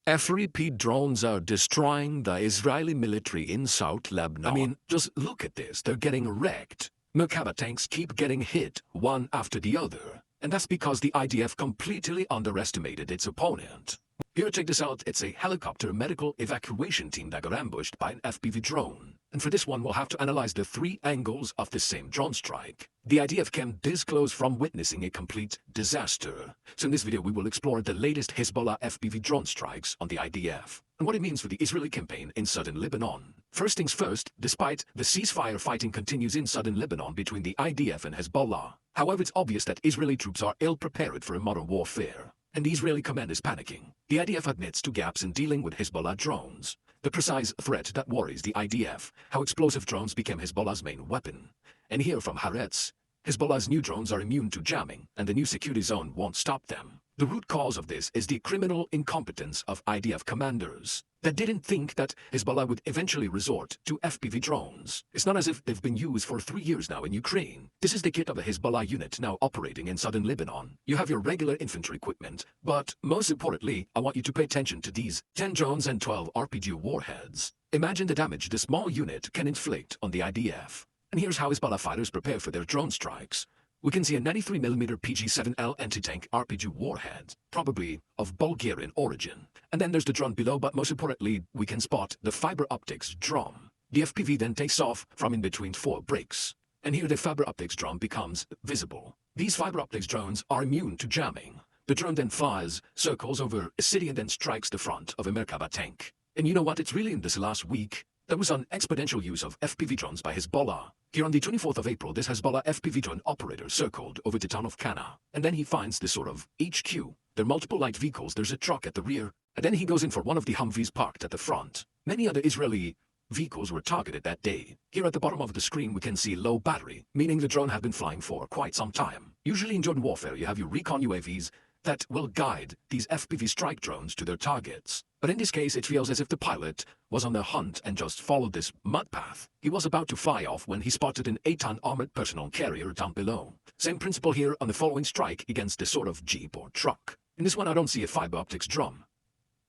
FPV drones are destroying the Israeli military in South Lebanon. I mean, just look at this. They're getting wrecked. Merkava tanks keep getting hit, one after the other. And that's because the IDF completely underestimated its opponent. Here, check this out. It's a helicopter medical evacuation team that got ambushed by an FPV drone. And for this one, we'll have to analyze the three angles of the same drone strike. The IDF came this close from witnessing a complete disaster. So in this video, we will explore the latest Hezbollah FPV drone strikes on the IDF and what it means for the Israeli campaign in southern Lebanon. First things first, despite the ceasefire, fighting continues in southern Lebanon between the IDF and Hezbollah. However, it's obvious that Israeli troops are ill-prepared for a modern warfare, and the Israeli command is panicking. The IDF admits to gaps in dealing with Hezbollah drones, the precise threat that worries the IDF, how explosive drones became Hezbollah's main weapon. And here from Haaretz, Hezbollah's new drones are immune to jamming, and the new security zone won't stop them. The root cause of this is the criminal incompetence of IDF commanders that didn't think that Hezbollah would eventually resort to FPV drones. It's not as if they've been used for 3 years now in Ukraine. This is the kit of a Hezbollah unit now operating in southern Lebanon. You have your regular infantry equipment, but most importantly, I want you to pay attention to these 10 drones and 12 RPG warheads. Imagine the damage this small unit can inflict on the IDF. And here's how Hezbollah fighters prepare for their drone strikes. We can see a 93mm PG-7L anti-tank RPG warhead, probably of Bulgarian origin. And then there's the drone below, but most importantly, we can spot the fiber optics drum. The FPV then takes off from in between 4 bricks. And here the fiber optics drum becomes visible. These fiber optics drones are immune to jamming. The drone then flies circles over a city and then strikes the front of a Merkava tank. And you know what? It's really in this last week there was an exponential use of FPV drones by Hezbollah. Here on the 24th of April, this Hezbollah FPV drone operator circled over the town of Cana. And then he finds this sort of HQ. There are multiple light vehicles, there's a truck at the rear, and then he goes in for one of the Humvees parked at the front. Many other Israeli vehicles were targeted that day. Here at the bottom of the screen we can see low battery, meaning the drone had been flying for quite some time. Usually in drone warfare you have your recon UAVs that will guide these FPV strike drones to their targets. But in this case, it feels as if the pilot was on the hunt and just followed this mud path. He was about to fly off when he spotted an 8-ton armored personnel carrier down below. Same principle here on the following strike against this sort of jeep or truck. In this one I don't see a fiber optics drum,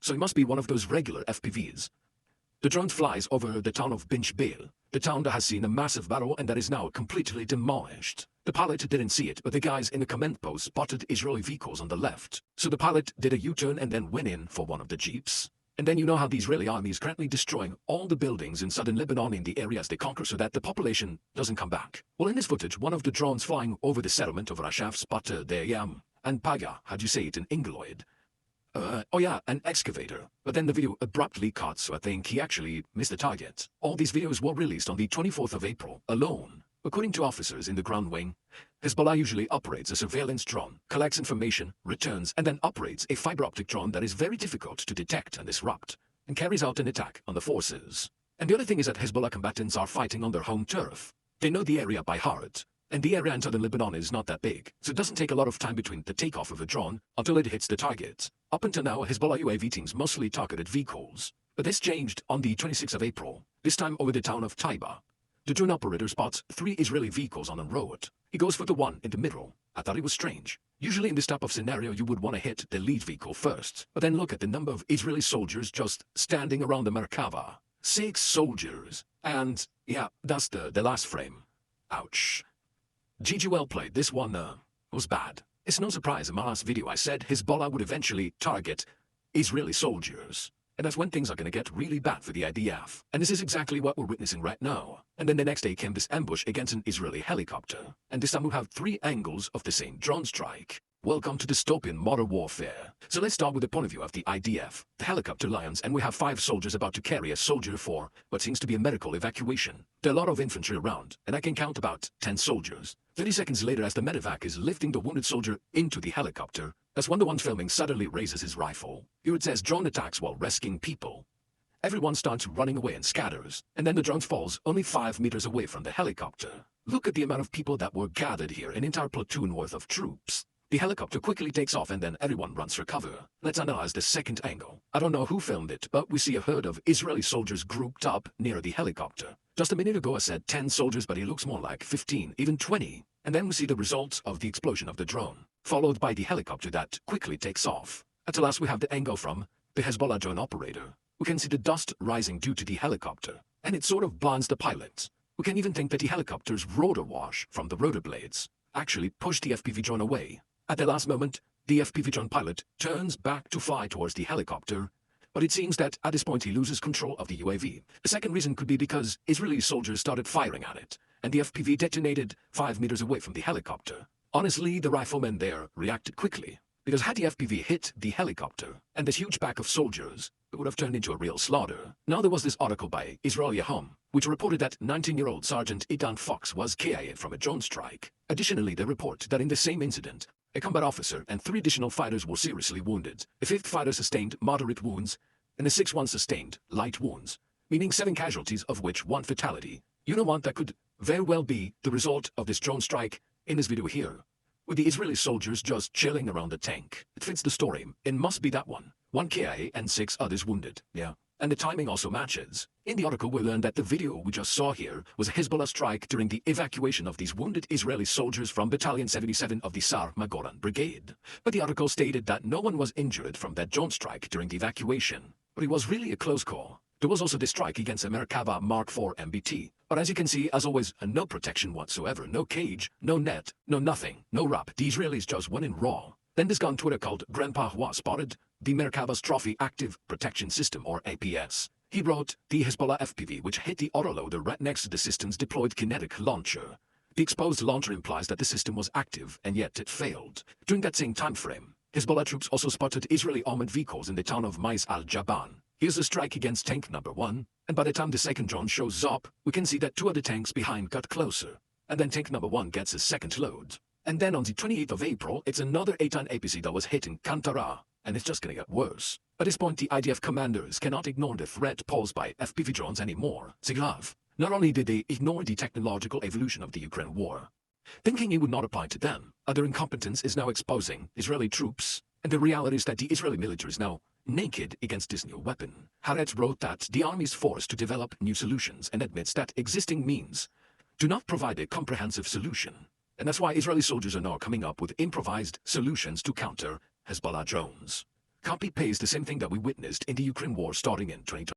so it must be one of those regular FPVs. The drone flies over the town of Binch Beil, the town that has seen a massive battle and that is now completely demolished. The pilot didn't see it, but the guys in the command post spotted Israeli vehicles on the left. So the pilot did a U-turn and then went in for one of the jeeps. And then you know how the Israeli army is currently destroying all the buildings in southern Lebanon in the areas they conquer so that the population doesn't come back. Well, in this footage, one of the drones flying over the settlement of Rashaf spotted and Paga, how'd you say it in Ingoloid? Oh yeah, an excavator. But then the video abruptly cuts, so I think he actually missed the target. All these videos were released on the 24th of April, alone. According to officers in the ground wing, Hezbollah usually operates a surveillance drone, collects information, returns, and then operates a fiber optic drone that is very difficult to detect and disrupt, and carries out an attack on the forces. And the other thing is that Hezbollah combatants are fighting on their home turf. They know the area by heart. And the area in southern Lebanon is not that big, so it doesn't take a lot of time between the takeoff of a drone until it hits the target. Up until now, Hezbollah UAV teams mostly targeted vehicles. But this changed on the 26th of April, this time over the town of Taiba. The drone operator spots 3 Israeli vehicles on the road. He goes for the one in the middle. I thought it was strange. Usually in this type of scenario you would want to hit the lead vehicle first. But then look at the number of Israeli soldiers just standing around the Merkava. 6 soldiers. And yeah, that's the last frame. Ouch. GG, well played. This one was bad. It's no surprise in my last video I said Hezbollah would eventually target Israeli soldiers. And that's when things are going to get really bad for the IDF. And this is exactly what we're witnessing right now. And then the next day came this ambush against an Israeli helicopter. And this time we have 3 angles of the same drone strike. Welcome to dystopian modern warfare. So let's start with the point of view of the IDF, the helicopter lions, and we have 5 soldiers about to carry a soldier for what seems to be a medical evacuation. There are a lot of infantry around, and I can count about 10 soldiers. 30 seconds later, as the medevac is lifting the wounded soldier into the helicopter, that's when the one filming suddenly raises his rifle. Here it says drone attacks while rescuing people. Everyone starts running away and scatters, and then the drone falls only 5 meters away from the helicopter. Look at the amount of people that were gathered here, an entire platoon worth of troops. The helicopter quickly takes off and then everyone runs for cover. Let's analyze the second angle. I don't know who filmed it, but we see a herd of Israeli soldiers grouped up near the helicopter. Just a minute ago I said 10 soldiers, but it looks more like 15, even 20. And then we see the results of the explosion of the drone, followed by the helicopter that quickly takes off. At last we have the angle from the Hezbollah drone operator. We can see the dust rising due to the helicopter, and it sort of blinds the pilots. We can even think that the helicopter's rotor wash from the rotor blades actually pushed the FPV drone away. At the last moment, the FPV drone pilot turns back to fly towards the helicopter, but it seems that at this point he loses control of the UAV. The second reason could be because Israeli soldiers started firing at it, and the FPV detonated 5 meters away from the helicopter. Honestly, the riflemen there reacted quickly, because had the FPV hit the helicopter and this huge pack of soldiers, it would have turned into a real slaughter. Now there was this article by Israeli Home, which reported that 19-year-old Sergeant Idan Fox was KIA from a drone strike. Additionally, they report that in the same incident, a combat officer and 3 additional fighters were seriously wounded. A 5th fighter sustained moderate wounds, and a 6th one sustained light wounds, meaning 7 casualties, of which 1 fatality. You know what, that could very well be the result of this drone strike in this video here, with the Israeli soldiers just chilling around the tank. It fits the story. It must be that one. 1 KIA and 6 others wounded. Yeah. And the timing also matches. In the article we learned that the video we just saw here was a Hezbollah strike during the evacuation of these wounded Israeli soldiers from Battalion 77 of the Sar Magoran Brigade. But the article stated that no one was injured from that drone strike during the evacuation. But it was really a close call. There was also the strike against a Merkava Mark IV MBT. But as you can see, as always, no protection whatsoever, no cage, no net, no nothing, no wrap. The Israelis just went in raw. Then this guy on Twitter called Grandpa Hua spotted the Merkava's Trophy Active Protection System, or APS. He wrote the Hezbollah FPV, which hit the autoloader right next to the system's deployed kinetic launcher. The exposed launcher implies that the system was active, and yet it failed. During that same time frame, Hezbollah troops also spotted Israeli armored vehicles in the town of Mais al-Jaban. Here's a strike against tank number 1, and by the time the second drone shows up, we can see that 2 other tanks behind got closer, and then tank number 1 gets his second load. And then on the 28th of April, it's another 8-ton APC that was hit in Kantara, and it's just gonna get worse. At this point, the IDF commanders cannot ignore the threat posed by FPV drones anymore. Ziglav. Not only did they ignore the technological evolution of the Ukraine war, thinking it would not apply to them, their incompetence is now exposing Israeli troops, and the reality is that the Israeli military is now naked against this new weapon. Haaretz wrote that the army is forced to develop new solutions and admits that existing means do not provide a comprehensive solution. And that's why Israeli soldiers are now coming up with improvised solutions to counter Hezbollah drones. Copy-paste the same thing that we witnessed in the Ukraine war starting in 2020.